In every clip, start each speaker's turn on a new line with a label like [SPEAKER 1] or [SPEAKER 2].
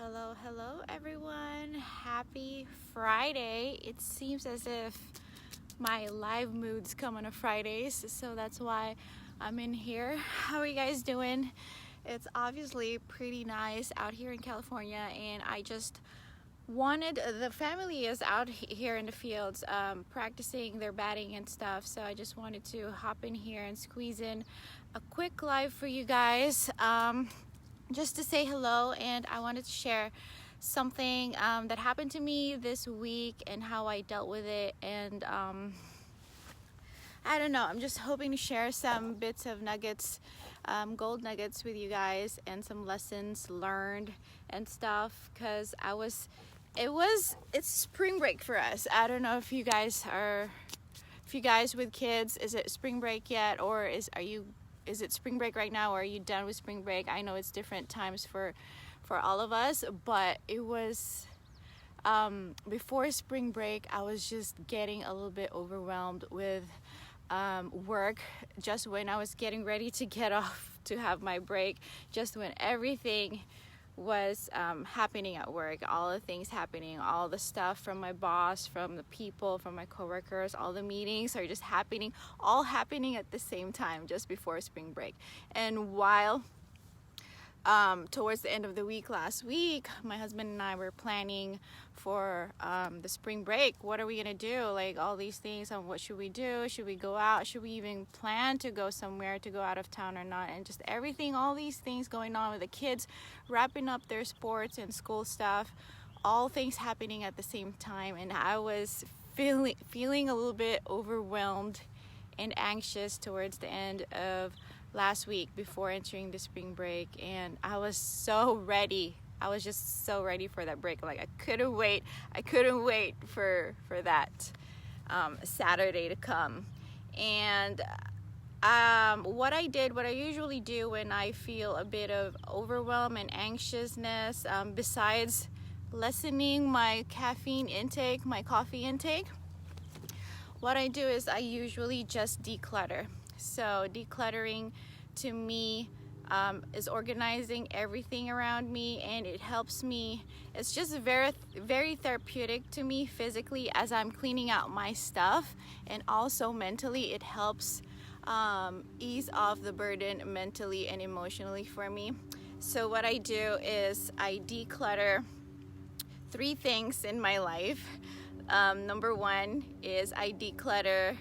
[SPEAKER 1] Hello everyone. Happy Friday. It seems as if my live moods come on a Fridays, so that's why I'm in here. How are you guys doing? It's obviously pretty nice out here in California, and I just wanted, the family is out here in the fields practicing their batting and stuff, so I just wanted to hop in here and squeeze in a quick live for you guys. Just to say hello, and I wanted to share something that happened to me this week and how I dealt with it. And I don't know, I'm just hoping to share some bits of nuggets, gold nuggets with you guys, and some lessons learned and stuff, because it's spring break for us. I don't know if you guys with kids, is it spring break yet, or is it spring break right now, or are you done with spring break? I know it's different times for all of us, but it was before spring break, I was just getting a little bit overwhelmed with work. Just when I was getting ready to get off to have my break, just when everything was happening at work, all the things happening, all the stuff from my boss, from the people, from my coworkers, all the meetings are just all happening at the same time just before spring break. And while towards the end of the week last week, my husband and I were planning for the spring break. What are we gonna do? Like all these things on what should we do? Should we go out? Should we even plan to go somewhere, to go out of town or not? And just everything, all these things going on with the kids, wrapping up their sports and school stuff, all things happening at the same time. And I was feeling a little bit overwhelmed and anxious towards the end of last week before entering the spring break, and I was so ready. I was just so ready for that break. Like I couldn't wait for that Saturday to come. And what I usually do when I feel a bit of overwhelm and anxiousness, besides lessening my caffeine intake, my coffee intake, what I do is I usually just declutter. So decluttering to me is organizing everything around me, and it helps me. It's just very therapeutic to me physically as I'm cleaning out my stuff, and also mentally it helps ease off the burden mentally and emotionally for me. So what I do is I declutter 3 things in my life. Number 1 is I declutter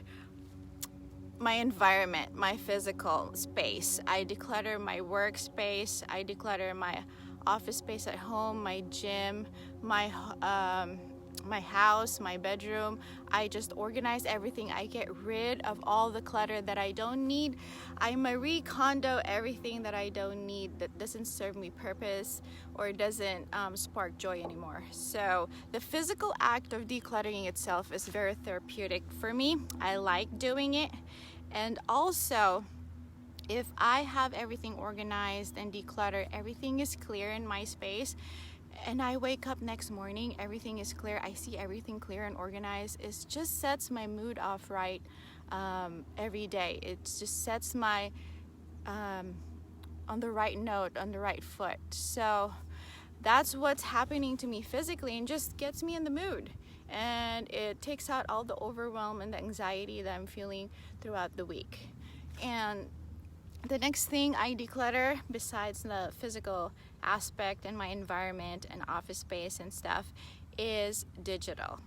[SPEAKER 1] my environment, my physical space. I declutter my workspace. I declutter my office space at home, my gym, my house, my bedroom. I just organize everything. I get rid of all the clutter that I don't need. I Marie Kondo everything that I don't need, that doesn't serve me purpose or doesn't spark joy anymore. So the physical act of decluttering itself is very therapeutic for me. I like doing it. And also, if I have everything organized and decluttered, everything is clear in my space, and I wake up next morning, everything is clear, I see everything clear and organized, it just sets my mood off right every day. It just sets my on the right note, on the right foot. So that's what's happening to me physically, and just gets me in the mood, and it takes out all the overwhelm and the anxiety that I'm feeling throughout the week. And the next thing I declutter, besides the physical aspect and my environment and office space and stuff, is digital.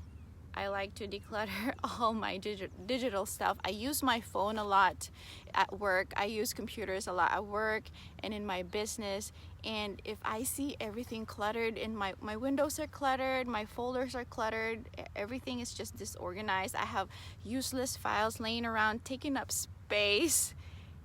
[SPEAKER 1] I like to declutter all my digital stuff. I use my phone a lot at work. I use computers a lot at work and in my business. And if I see everything cluttered, and my windows are cluttered, my folders are cluttered, everything is just disorganized, I have useless files laying around taking up space,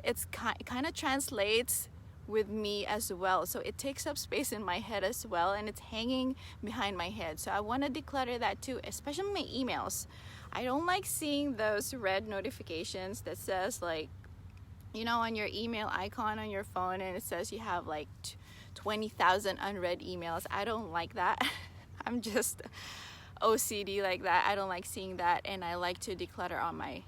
[SPEAKER 1] it kind of translates with me as well. So it takes up space in my head as well, and it's hanging behind my head. So I want to declutter that too, especially my emails. I don't like seeing those red notifications that says, like, on your email icon on your phone, and it says you have like 20,000 unread emails. I don't like that. I'm just OCD like that. I don't like seeing that, and I like to declutter on my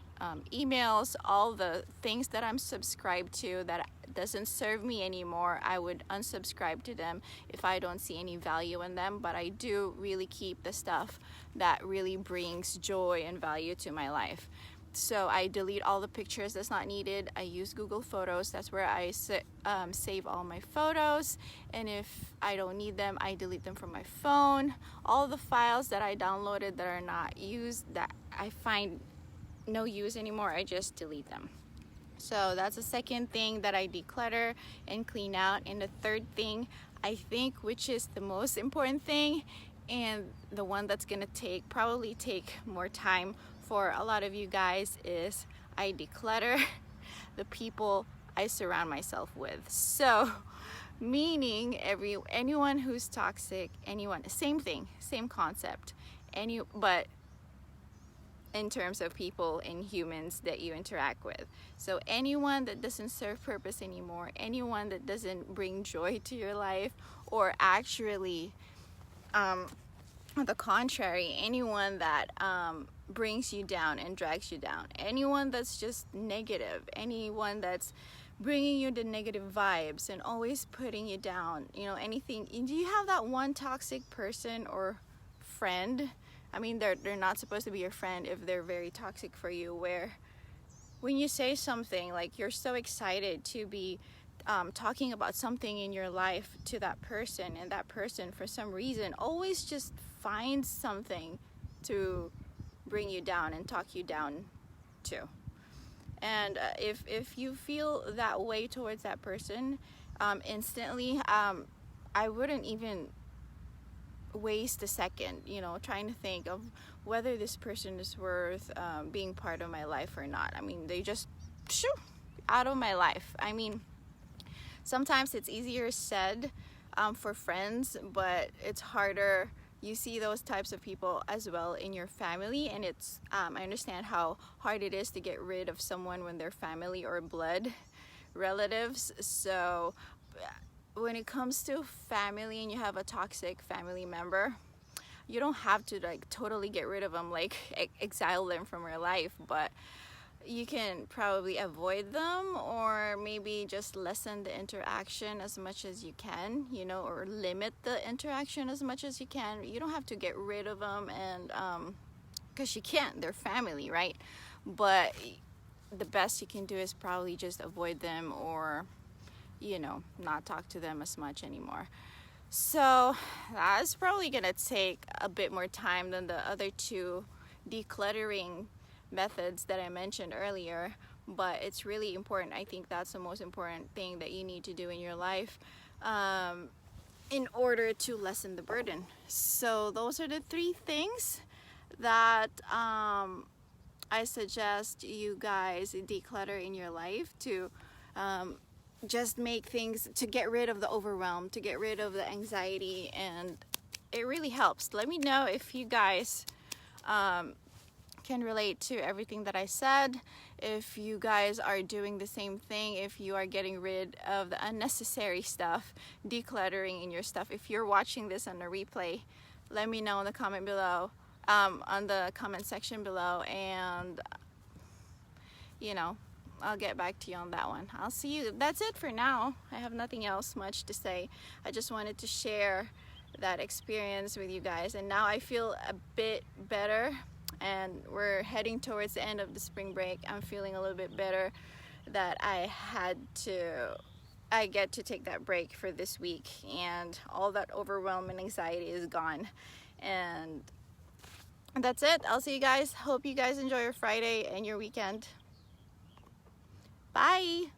[SPEAKER 1] emails, all the things that I'm subscribed to that doesn't serve me anymore. I would unsubscribe to them if I don't see any value in them, but I do really keep the stuff that really brings joy and value to my life. So I delete all the pictures that's not needed. I use Google Photos. That's where I save all my photos, and if I don't need them, I delete them from my phone. All the files that I downloaded that are not used, that I find no use anymore, I just delete them. So that's the second thing that I declutter and clean out. And the third thing, I think, which is the most important thing, and the one that's gonna probably take more time for a lot of you guys, is I declutter the people I surround myself with. So meaning anyone who's toxic, anyone, same thing, same concept, but in terms of people and humans that you interact with. So anyone that doesn't serve purpose anymore, anyone that doesn't bring joy to your life, or actually on the contrary, anyone that brings you down and drags you down, anyone that's just negative, anyone that's bringing you the negative vibes and always putting you down, anything. Do you have that one toxic person or friend? I mean, they're not supposed to be your friend if they're very toxic for you, where when you say something, like, you're so excited to be talking about something in your life to that person, and that person for some reason always just finds something to bring you down and talk you down to. And if you feel that way towards that person, instantly, I wouldn't even waste a second, trying to think of whether this person is worth being part of my life or not. I mean, they just shoo out of my life. I mean, sometimes it's easier said for friends, but it's harder. You see those types of people as well in your family, and it's I understand how hard it is to get rid of someone when they're family or blood relatives. So when it comes to family and you have a toxic family member, you don't have to totally get rid of them, exile them from your life, but you can probably avoid them, or maybe just lessen the interaction as much as you can, or limit the interaction as much as you can. You don't have to get rid of them, and because you can't, they're family, right? But the best you can do is probably just avoid them, or not talk to them as much anymore. So that's probably gonna take a bit more time than the other two decluttering methods that I mentioned earlier, but it's really important. I think that's the most important thing that you need to do in your life in order to lessen the burden. So those are the three things that I suggest you guys declutter in your life to just make things, to get rid of the overwhelm, to get rid of the anxiety, and it really helps. Let me know if you guys can relate to everything that I said, if you guys are doing the same thing, if you are getting rid of the unnecessary stuff, decluttering in your stuff. If you're watching this on a replay, let me know in the comment below, on the comment section below, and I'll get back to you on that one. I'll see you. That's it for now. I have nothing else much to say. I just wanted to share that experience with you guys, and now I feel a bit better, and we're heading towards the end of the spring break. I'm feeling a little bit better that I get to take that break for this week, and all that overwhelm and anxiety is gone. And that's it. I'll see you guys. Hope you guys enjoy your Friday and your weekend. Bye.